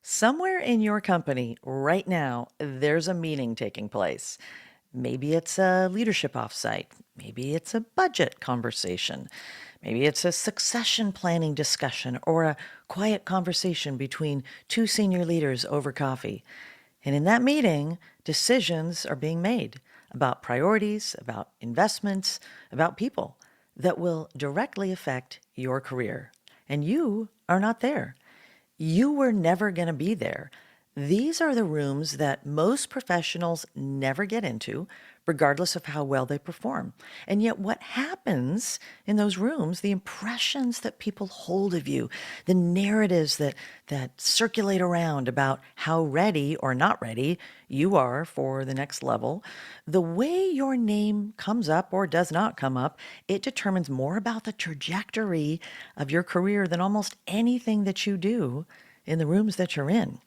Somewhere in your company right now, there's a meeting taking place. Maybe it's a leadership offsite. Maybe it's a budget conversation. Maybe it's a succession planning discussion or a quiet conversation between two senior leaders over coffee. And in that meeting, decisions are being made about priorities, about investments, about people that will directly affect your career. And you are not there. You were never going to be there. These are the rooms that most professionals never get into, regardless of how well they perform. And yet, what happens in those rooms, the impressions that people hold of you, the narratives that circulate around about how ready or not ready you are for the next level, the way your name comes up or does not come up, it determines more about the trajectory of your career than almost anything that you do in the rooms that you're in.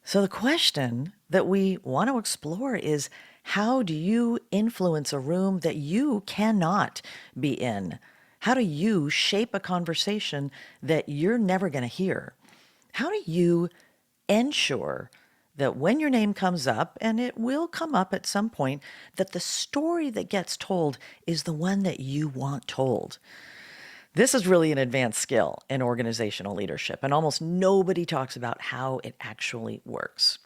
So, the question that we want to explore is, how do you influence a room that you cannot be in? How do you shape a conversation that you're never going to hear? How do you ensure that when your name comes up, and it will come up at some point, that the story that gets told is the one that you want told? This is really an advanced skill in organizational leadership, and almost nobody talks about how it actually works.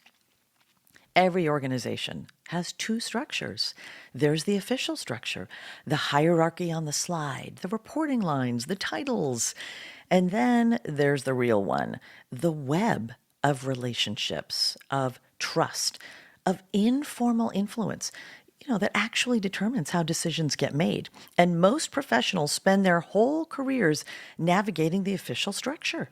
Every organization has two structures. There's the official structure, the hierarchy on the slide, the reporting lines, the titles. And then there's the real one, the web of relationships, of trust, of informal influence, that actually determines how decisions get made. And most professionals spend their whole careers navigating the official structure.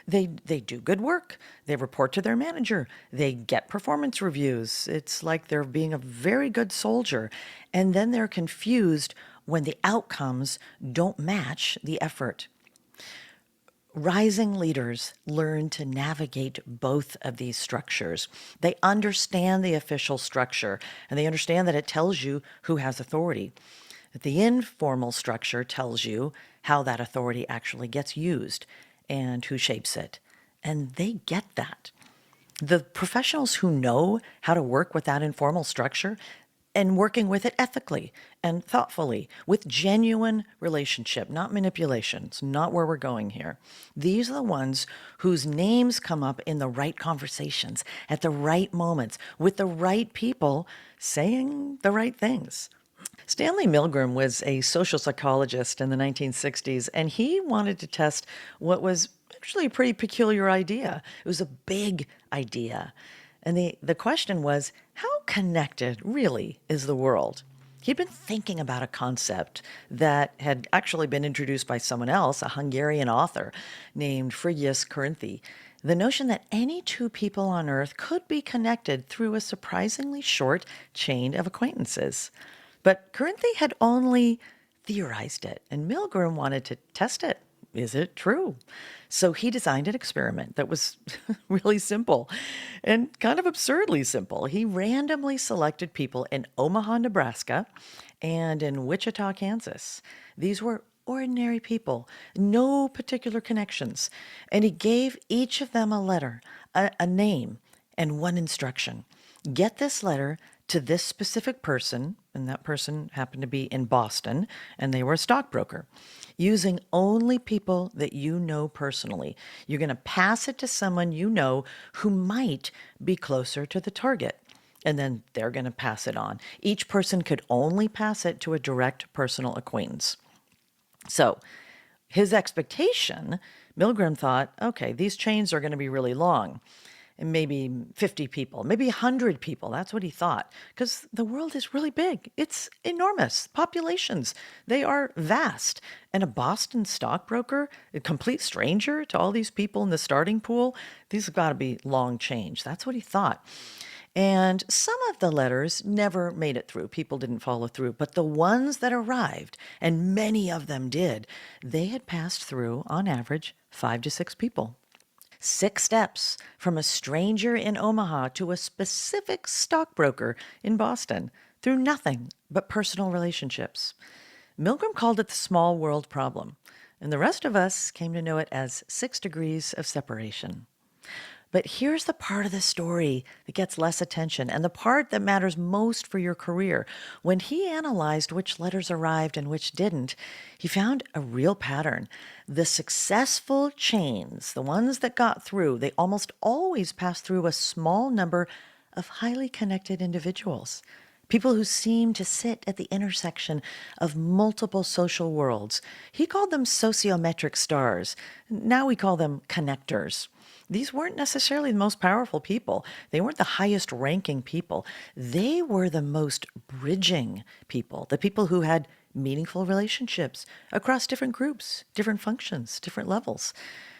They do good work. They report to their manager. They get performance reviews. It's like they're being a very good soldier. And then they're confused when the outcomes don't match the effort. Rising leaders learn to navigate both of these structures. They understand the official structure, and they understand that it tells you who has authority. The informal structure tells you how that authority actually gets used and who shapes it. And they get that. The professionals who know how to work with that informal structure and working with it ethically and thoughtfully with genuine relationship, not manipulation. It's not where we're going here. These are the ones whose names come up in the right conversations at the right moments with the right people saying the right things. Stanley Milgram was a social psychologist in the 1960s, and he wanted to test what was actually a pretty peculiar idea. It was a big idea. And the question was, how connected really is the world? He'd been thinking about a concept that had actually been introduced by someone else, a Hungarian author named Frigyes Karinthy. The notion that any two people on Earth could be connected through a surprisingly short chain of acquaintances. But Karinthy had only theorized it, and Milgram wanted to test it. Is it true? So he designed an experiment that was really simple and kind of absurdly simple. He randomly selected people in Omaha, Nebraska, and in Wichita, Kansas. These were ordinary people, no particular connections. And he gave each of them a letter, a name, and one instruction. Get this letter to this specific person, and that person happened to be in Boston, and they were a stockbroker, using only people that you know personally. You're going to pass it to someone you know who might be closer to the target, and then they're going to pass it on. Each person could only pass it to a direct personal acquaintance. So his expectation, Milgram thought, okay, these chains are going to be really long. And maybe 50 people, maybe 100 people. That's what he thought. Because the world is really big. It's enormous. Populations, they are vast. And a Boston stockbroker, a complete stranger to all these people in the starting pool, these have got to be long chains. That's what he thought. And some of the letters never made it through. People didn't follow through. But the ones that arrived, and many of them did, they had passed through, on average, 5 to 6 people. 6 steps from a stranger in Omaha to a specific stockbroker in Boston through nothing but personal relationships. Milgram called it the small world problem, and the rest of us came to know it as 6 degrees of separation. But here's the part of the story that gets less attention and the part that matters most for your career. When he analyzed which letters arrived and which didn't, he found a real pattern. The successful chains, the ones that got through, they almost always pass through a small number of highly connected individuals. People who seem to sit at the intersection of multiple social worlds. He called them sociometric stars. Now we call them connectors. These weren't necessarily the most powerful people. They weren't the highest ranking people. They were the most bridging people, the people who had meaningful relationships across different groups, different functions, different levels.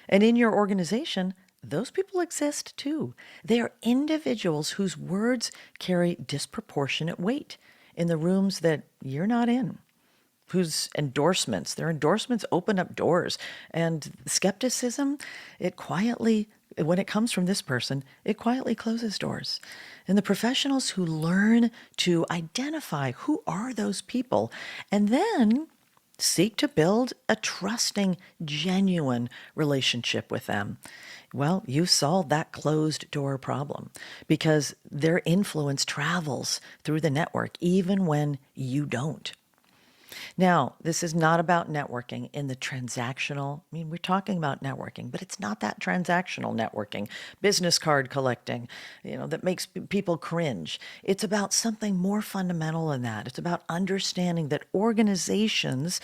And in your organization, those people exist too. They are individuals whose words carry disproportionate weight in the rooms that you're not in, whose their endorsements open up doors. And skepticism, when it comes from this person, it quietly closes doors. And the professionals who learn to identify who are those people and then seek to build a trusting, genuine relationship with them. Well, you solved that closed door problem because their influence travels through the network even when you don't. Now, this is not about networking in the transactional. I mean, we're talking about networking, but it's not that transactional networking, business card collecting, that makes people cringe. It's about something more fundamental than that. It's about understanding that organizations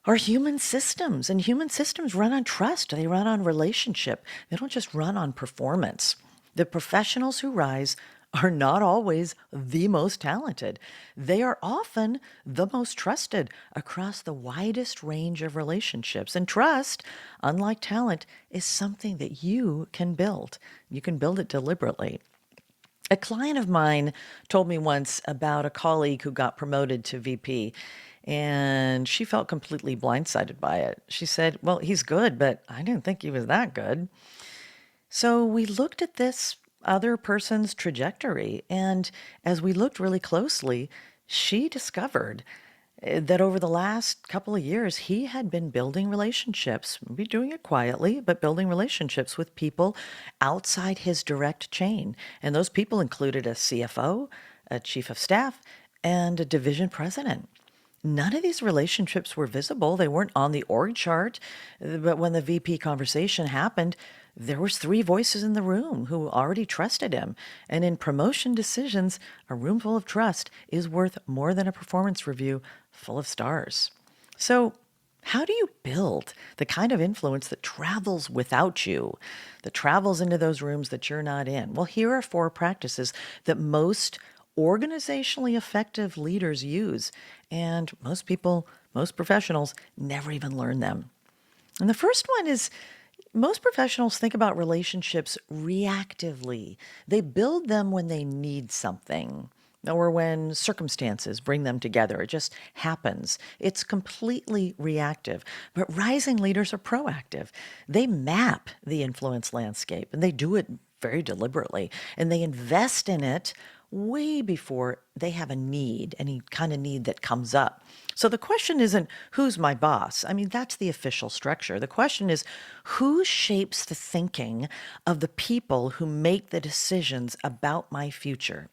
are human systems, and human systems run on trust. They run on relationship. They don't just run on performance. The professionals who rise are not always the most talented. They are often the most trusted across the widest range of relationships. And trust, unlike talent, is something that you can build. You can build it deliberately. A client of mine told me once about a colleague who got promoted to VP, and she felt completely blindsided by it. She said, "Well, he's good, but I didn't think he was that good." So we looked at this other person's trajectory, and as we looked really closely, she discovered that over the last couple of years, he had been building relationships, maybe doing it quietly, but building relationships with people outside his direct chain. And those people included a CFO, a chief of staff, and a division president. None of these relationships were visible. They weren't on the org chart. But when the VP conversation happened, there was 3 voices in the room who already trusted him. And in promotion decisions, a room full of trust is worth more than a performance review full of stars. So how do you build the kind of influence that travels without you, that travels into those rooms that you're not in? Well, here are 4 practices that most organizationally effective leaders use, and most professionals never even learn them. And the first one is most professionals think about relationships reactively. They build them when they need something or when circumstances bring them together. It just happens. It's completely reactive. But rising leaders are proactive. They map the influence landscape, and they do it very deliberately, and they invest in it way before they have a need, any kind of need that comes up. So the question isn't, who's my boss? I mean, that's the official structure. The question is, who shapes the thinking of the people who make the decisions about my future?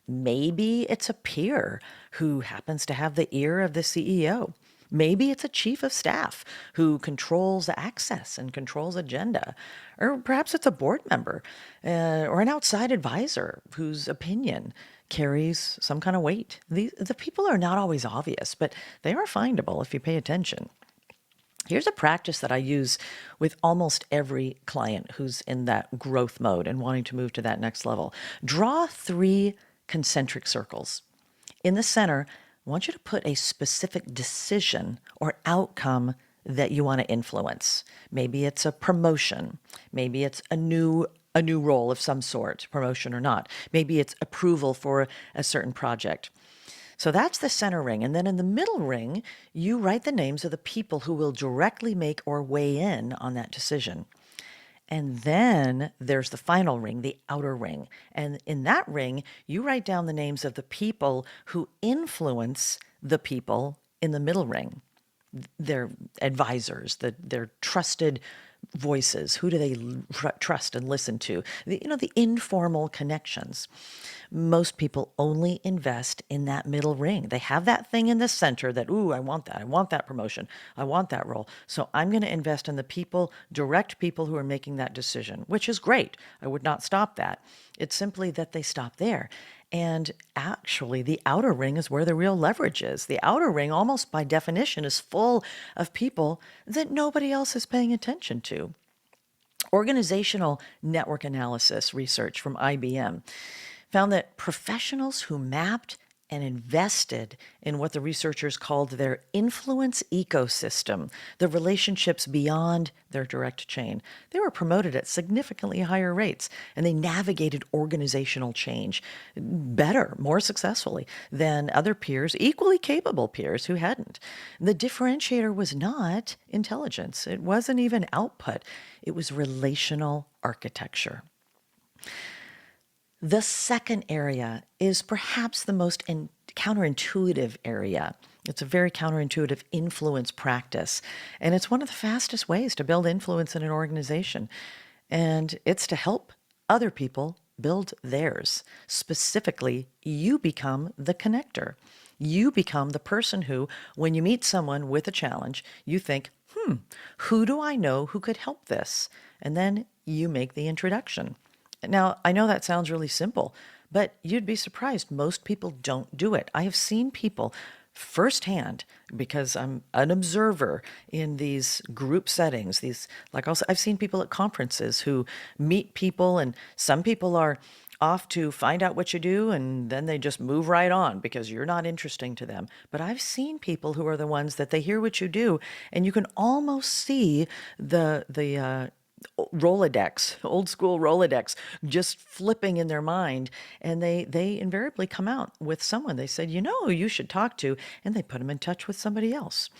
Maybe it's a peer who happens to have the ear of the CEO. Maybe it's a chief of staff who controls access and controls agenda. Or perhaps it's a board member or an outside advisor whose opinion carries some kind of weight. The people are not always obvious, but they are findable if you pay attention. Here's a practice that I use with almost every client who's in that growth mode and wanting to move to that next level. Draw 3 concentric circles. In the center, I want you to put a specific decision or outcome that you want to influence. Maybe it's a promotion. Maybe it's a new role of some sort, promotion or not. Maybe it's approval for a certain project. So that's the center ring. And then in the middle ring, you write the names of the people who will directly make or weigh in on that decision. And then there's the final ring, the outer ring. And in that ring, you write down the names of the people who influence the people in the middle ring. Their advisors, their trusted voices? Who do they trust and listen to? The informal connections. Most people only invest in that middle ring. They have that thing in the center that, ooh, I want that. I want that promotion. I want that role. So I'm going to invest in the people, direct people who are making that decision, which is great. I would not stop that. It's simply that they stop there. And actually, the outer ring is where the real leverage is. The outer ring, almost by definition, is full of people that nobody else is paying attention to. Organizational network analysis research from IBM found that professionals who mapped and invested in what the researchers called their influence ecosystem, the relationships beyond their direct chain, they were promoted at significantly higher rates, and they navigated organizational change better, more successfully than other peers, equally capable peers who hadn't. The differentiator was not intelligence. It wasn't even output. It was relational architecture. The second area is perhaps the most counterintuitive area. It's a very counterintuitive influence practice, and it's one of the fastest ways to build influence in an organization. And it's to help other people build theirs. Specifically, you become the connector. You become the person who, when you meet someone with a challenge, you think, who do I know who could help this? And then you make the introduction. Now, I know that sounds really simple, but you'd be surprised. Most people don't do it. I have seen people firsthand, because I'm an observer in these group settings. I've seen people at conferences who meet people, and some people are off to find out what you do, and then they just move right on because you're not interesting to them. But I've seen people who are the ones that they hear what you do, and you can almost see the Rolodex, old school Rolodex, just flipping in their mind. And they invariably come out with someone they said, who you should talk to, and they put them in touch with somebody else.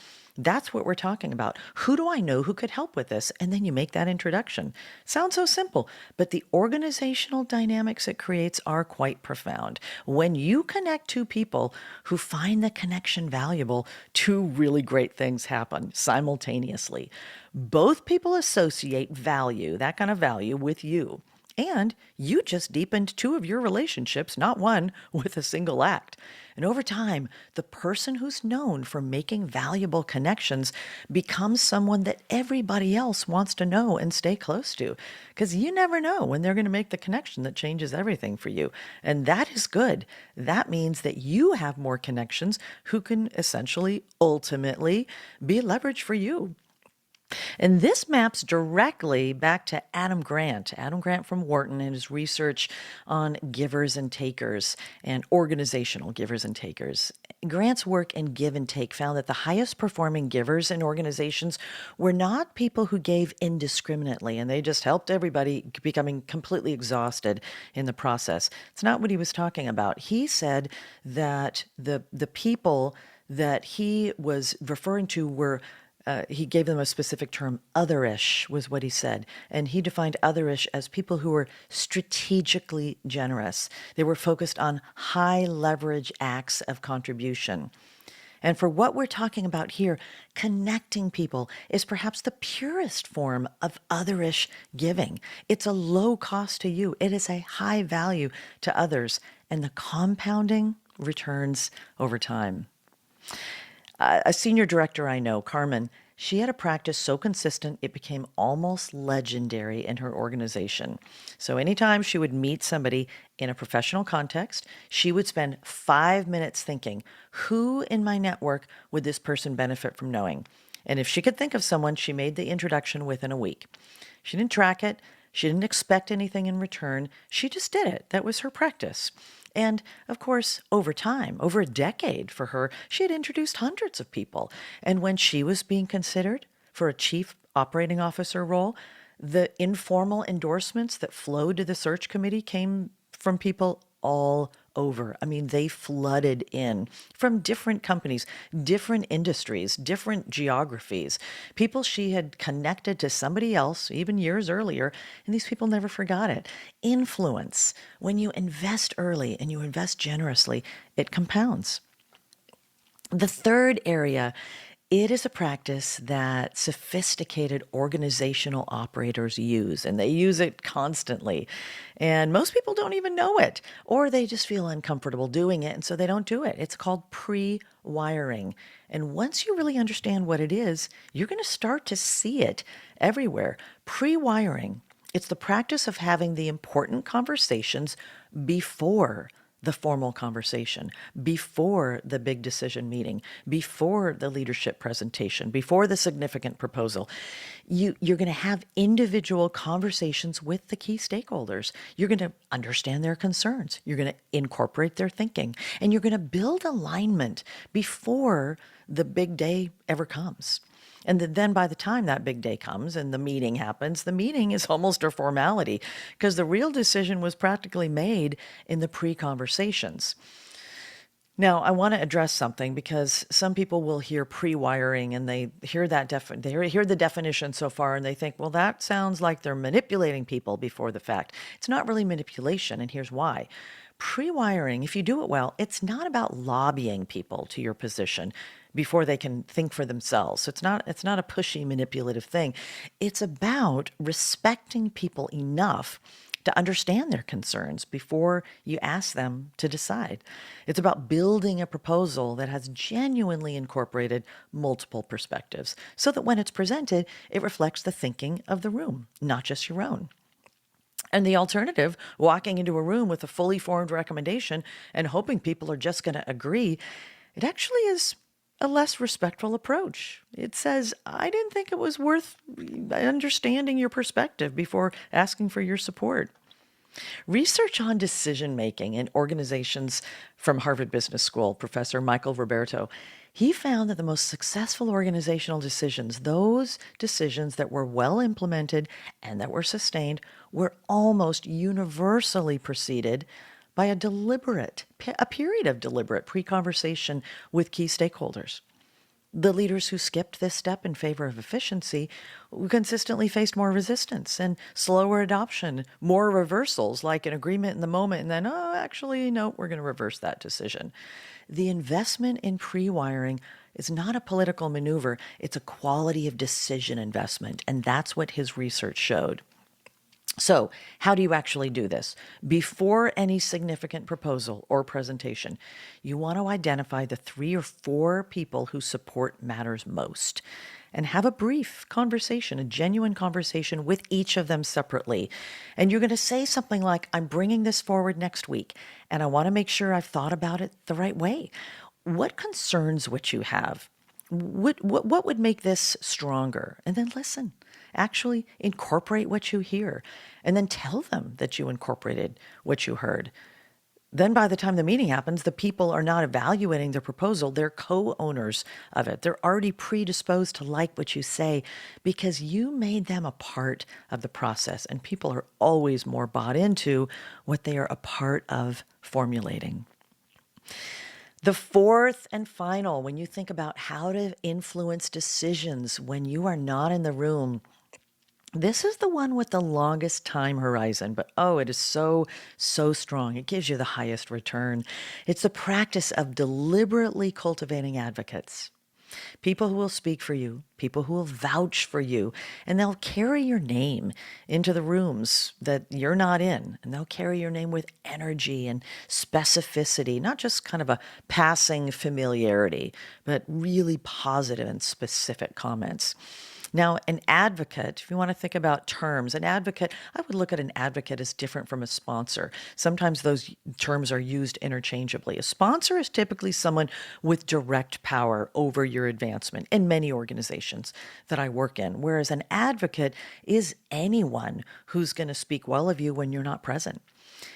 That's what we're talking about. Who do I know who could help with this? And then you make that introduction. Sounds so simple, but the organizational dynamics it creates are quite profound. When you connect two people who find the connection valuable, two really great things happen simultaneously. Both people associate value, that kind of value, with you. And you just deepened two of your relationships, not one, with a single act. And over time, the person who's known for making valuable connections becomes someone that everybody else wants to know and stay close to. Because you never know when they're going to make the connection that changes everything for you. And that is good. That means that you have more connections who can essentially, ultimately, be leverage for you. And this maps directly back to Adam Grant from Wharton, and his research on givers and takers and organizational givers and takers. Grant's work in give and take found that the highest performing givers in organizations were not people who gave indiscriminately and they just helped everybody, becoming completely exhausted in the process. It's not what he was talking about. He said that the people that he was referring to were he gave them a specific term, otherish was what he said. And he defined otherish as people who were strategically generous. They were focused on high leverage acts of contribution. And for what we're talking about here, connecting people is perhaps the purest form of otherish giving. It's a low cost to you. It is a high value to others. And the compounding returns over time. A senior director I know, Carmen, she had a practice so consistent it became almost legendary in her organization. So anytime she would meet somebody in a professional context, she would spend 5 minutes thinking, who in my network would this person benefit from knowing? And if she could think of someone, she made the introduction within a week. She didn't track it. She didn't expect anything in return. She just did it. That was her practice. And of course, over time, over a decade for her, she had introduced hundreds of people. And when she was being considered for a chief operating officer role, the informal endorsements that flowed to the search committee came from people all over. I mean, they flooded in from different companies, different industries, different geographies, people she had connected to somebody else even years earlier, and these people never forgot it. Influence. When you invest early and you invest generously, it compounds. The third area It is a practice that sophisticated organizational operators use, and they use it constantly. And most people don't even know it, or they just feel uncomfortable doing it, and so they don't do it. It's called pre wiring. And once you really understand what it is, you're going to start to see it everywhere. Pre wiring. It's the practice of having the important conversations before the formal conversation, before the big decision meeting, before the leadership presentation, before the significant proposal. You're going to have individual conversations with the key stakeholders. You're going to understand their concerns. You're going to incorporate their thinking, and you're going to build alignment before the big day ever comes. And then by the time that big day comes and the meeting happens, the meeting is almost a formality because the real decision was practically made in the pre-conversations. Now, I want to address something because some people will hear pre-wiring and they hear they hear the definition so far and they think, well, that sounds like they're manipulating people before the fact. It's not really manipulation, and here's why. Pre-wiring, if you do it well, it's not about lobbying people to your position before they can think for themselves. So it's not a pushy, manipulative thing. It's about respecting people enough to understand their concerns before you ask them to decide. It's about building a proposal that has genuinely incorporated multiple perspectives so that when it's presented, it reflects the thinking of the room, not just your own. And the alternative, walking into a room with a fully formed recommendation and hoping people are just going to agree, it actually is a less respectful approach. It says, I didn't think it was worth understanding your perspective before asking for your support. Research on decision making in organizations from Harvard Business School, Professor Michael Roberto, he found that the most successful organizational decisions, those decisions that were well implemented and that were sustained, were almost universally preceded by a period of deliberate pre-conversation with key stakeholders. The leaders who skipped this step in favor of efficiency consistently faced more resistance and slower adoption, more reversals, like an agreement in the moment, and then, oh, actually, no, we're going to reverse that decision. The investment in pre-wiring is not a political maneuver, it's a quality of decision investment, and that's what his research showed. So, how do you actually do this? Before any significant proposal or presentation, you want to identify the 3 or 4 people who support matters most and have a brief conversation, a genuine conversation with each of them separately. And you're going to say something like, I'm bringing this forward next week, and I want to make sure I've thought about it the right way. What concerns would you have? What would make this stronger? And then listen. Actually incorporate what you hear, and then tell them that you incorporated what you heard. Then by the time the meeting happens, the people are not evaluating the proposal. They're co-owners of it. They're already predisposed to like what you say because you made them a part of the process. And people are always more bought into what they are a part of formulating. The fourth and final, when you think about how to influence decisions when you are not in the room, this is the one with the longest time horizon, but oh, it is so strong. It gives you the highest return. It's the practice of deliberately cultivating advocates. People who will speak for you, people who will vouch for you, and they'll carry your name into the rooms that you're not in, and they'll carry your name with energy and specificity, not just kind of a passing familiarity, but really positive and specific comments. Now, an advocate, if you want to think about terms, an advocate, I would look at an advocate as different from a sponsor. Sometimes those terms are used interchangeably. A sponsor is typically someone with direct power over your advancement in many organizations that I work in, whereas an advocate is anyone who's going to speak well of you when you're not present.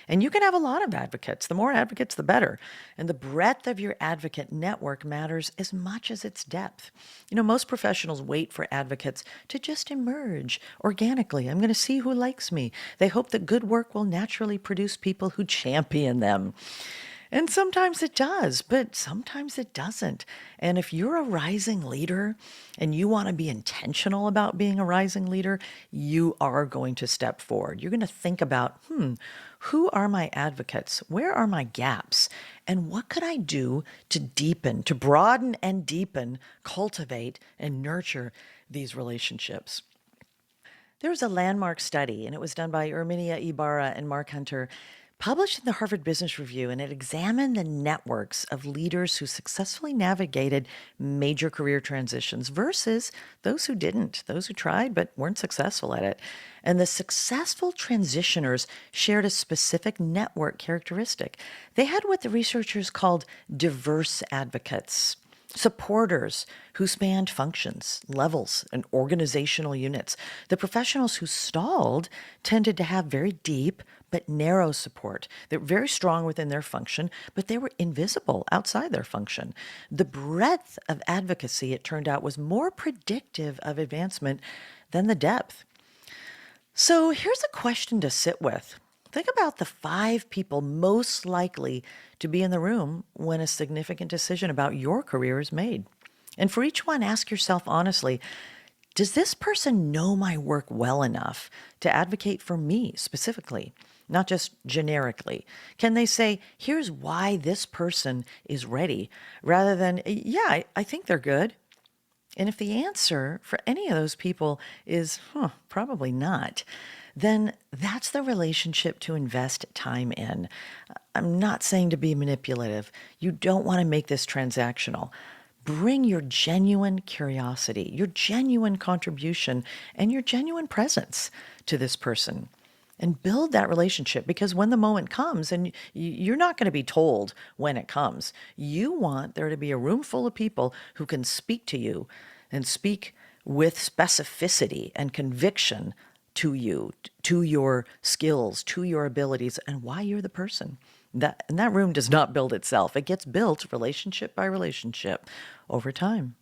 And you can have a lot of advocates. The more advocates, the better. And the breadth of your advocate network matters as much as its depth. You know, most professionals wait for advocates to just emerge organically. I'm going to see who likes me. They hope that good work will naturally produce people who champion them. And sometimes it does, but sometimes it doesn't. And if you're a rising leader and you want to be intentional about being a rising leader, you are going to step forward. You're going to think about, who are my advocates? Where are my gaps? And what could I do to deepen, to broaden and deepen, cultivate and nurture these relationships? There was a landmark study, and it was done by Erminia Ibarra and Mark Hunter, published in the Harvard Business Review, and it examined the networks of leaders who successfully navigated major career transitions versus those who didn't, those who tried but weren't successful at it. And the successful transitioners shared a specific network characteristic. They had what the researchers called diverse advocates, supporters who spanned functions, levels, and organizational units. The professionals who stalled tended to have very deep but narrow support. They're very strong within their function, but they were invisible outside their function. The breadth of advocacy, it turned out, was more predictive of advancement than the depth. So here's a question to sit with. Think about the 5 people most likely to be in the room when a significant decision about your career is made. And for each one, ask yourself honestly, does this person know my work well enough to advocate for me specifically, not just generically? Can they say, here's why this person is ready, rather than, yeah, I think they're good? And if the answer for any of those people is, probably not, then that's the relationship to invest time in. I'm not saying to be manipulative. You don't want to make this transactional. Bring your genuine curiosity, your genuine contribution, and your genuine presence to this person. And build that relationship, because when the moment comes, and you're not going to be told when it comes, you want there to be a room full of people who can speak to you and speak with specificity and conviction to you, to your skills, to your abilities, and why you're the person. And that room does not build itself. It gets built relationship by relationship over time.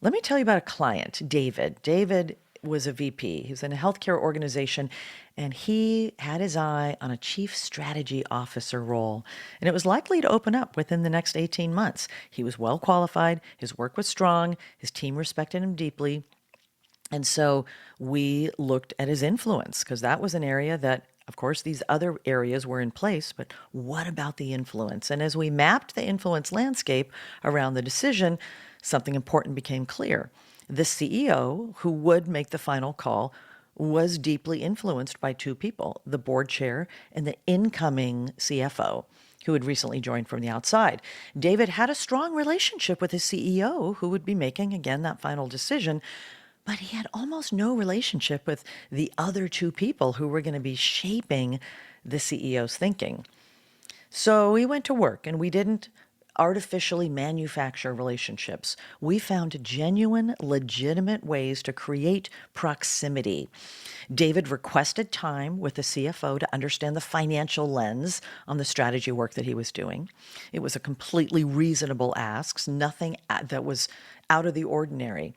Let me tell you about a client, David. David was a VP. He was in a healthcare organization, and he had his eye on a chief strategy officer role. And it was likely to open up within the next 18 months. He was well qualified, his work was strong, his team respected him deeply. And so we looked at his influence, because that was an area that, of course, these other areas were in place, but what about the influence? And as we mapped the influence landscape around the decision, something important became clear. The CEO who would make the final call was deeply influenced by 2 people, the board chair and the incoming CFO, who had recently joined from the outside. David had a strong relationship with his CEO, who would be making, again, that final decision, but he had almost no relationship with the other 2 people who were going to be shaping the CEO's thinking. So we went to work, and we didn't artificially manufacture relationships. We found genuine, legitimate ways to create proximity. David requested time with the CFO to understand the financial lens on the strategy work that he was doing. It was a completely reasonable ask, nothing that was out of the ordinary.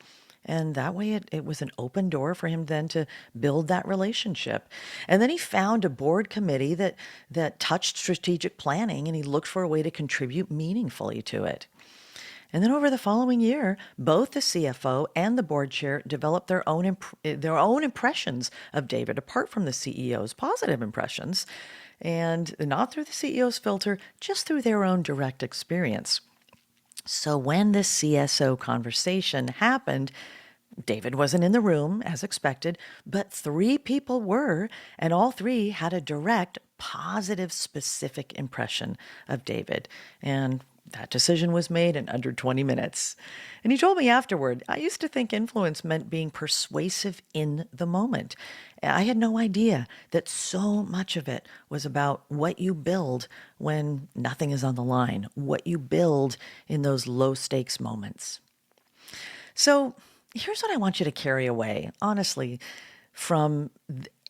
And that way it was an open door for him then to build that relationship. And then he found a board committee that touched strategic planning, and he looked for a way to contribute meaningfully to it. And then over the following year, both the CFO and the board chair developed their own impressions of David, apart from the CEO's positive impressions, and not through the CEO's filter, just through their own direct experience. So when this CSO conversation happened, David wasn't in the room as expected, but 3 people were, and all 3 had a direct, positive, specific impression of David. And that decision was made in under 20 minutes. And he told me afterward, I used to think influence meant being persuasive in the moment. I had no idea that so much of it was about what you build when nothing is on the line, what you build in those low stakes moments. So here's what I want you to carry away, honestly, from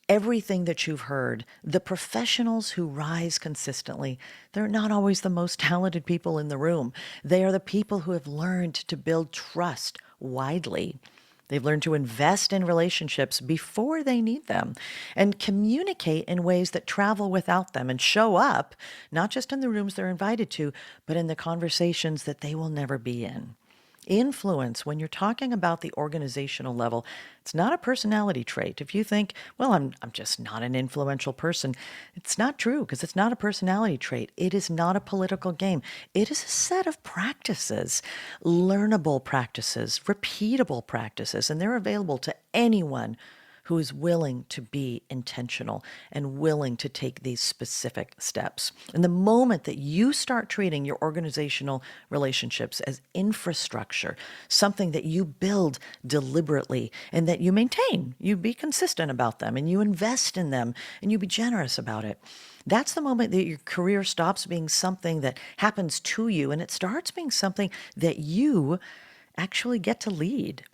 everything that you've heard. The professionals who rise consistently, they're not always the most talented people in the room. They are the people who have learned to build trust widely. They've learned to invest in relationships before they need them and communicate in ways that travel without them and show up, not just in the rooms they're invited to, but in the conversations that they will never be in. Influence, when you're talking about the organizational level, it's not a personality trait. If you think, well, I'm just not an influential person, it's not true because it's not a personality trait. It is not a political game. It is a set of practices, learnable practices, repeatable practices, and they're available to anyone who is willing to be intentional and willing to take these specific steps. And the moment that you start treating your organizational relationships as infrastructure, something that you build deliberately and that you maintain, you be consistent about them and you invest in them and you be generous about it. That's the moment that your career stops being something that happens to you and it starts being something that you actually get to lead.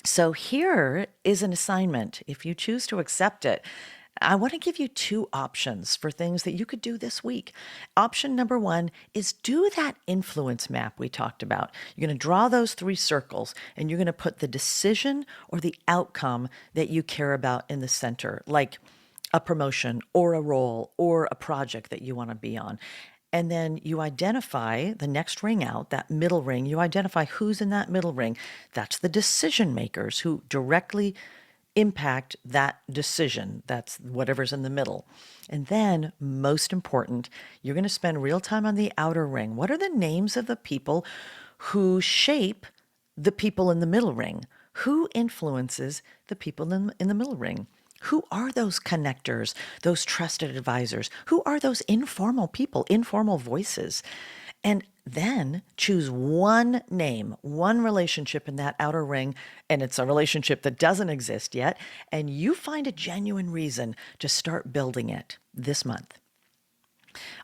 So here is an assignment. If you choose to accept it, I want to give you two options for things that you could do this week. Option number one is do that influence map we talked about. You're going to draw those three circles and you're going to put the decision or the outcome that you care about in the center, like a promotion or a role or a project that you want to be on. And then you identify the next ring out, that middle ring. You identify who's in that middle ring. That's the decision makers who directly impact that decision. That's whatever's in the middle. And then, most important, you're going to spend real time on the outer ring. What are the names of the people who shape the people in the middle ring? Who influences the people in the middle ring? Who are those connectors, those trusted advisors? Who are those informal people, informal voices? And then choose one name, one relationship in that outer ring, and it's a relationship that doesn't exist yet, and you find a genuine reason to start building it this month.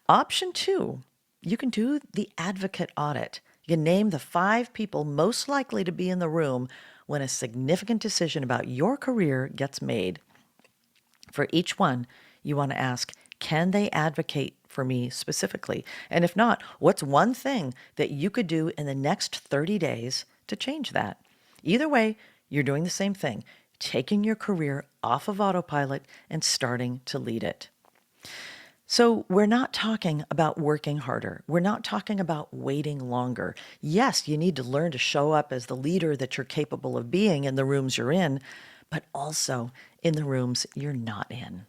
Option two, you can do the advocate audit. You can name the 5 people most likely to be in the room when a significant decision about your career gets made. For each one, you want to ask, can they advocate for me specifically? And if not, what's one thing that you could do in the next 30 days to change that? Either way, you're doing the same thing, taking your career off of autopilot and starting to lead it. So we're not talking about working harder. We're not talking about waiting longer. Yes, you need to learn to show up as the leader that you're capable of being in the rooms you're in, but also in the rooms you're not in.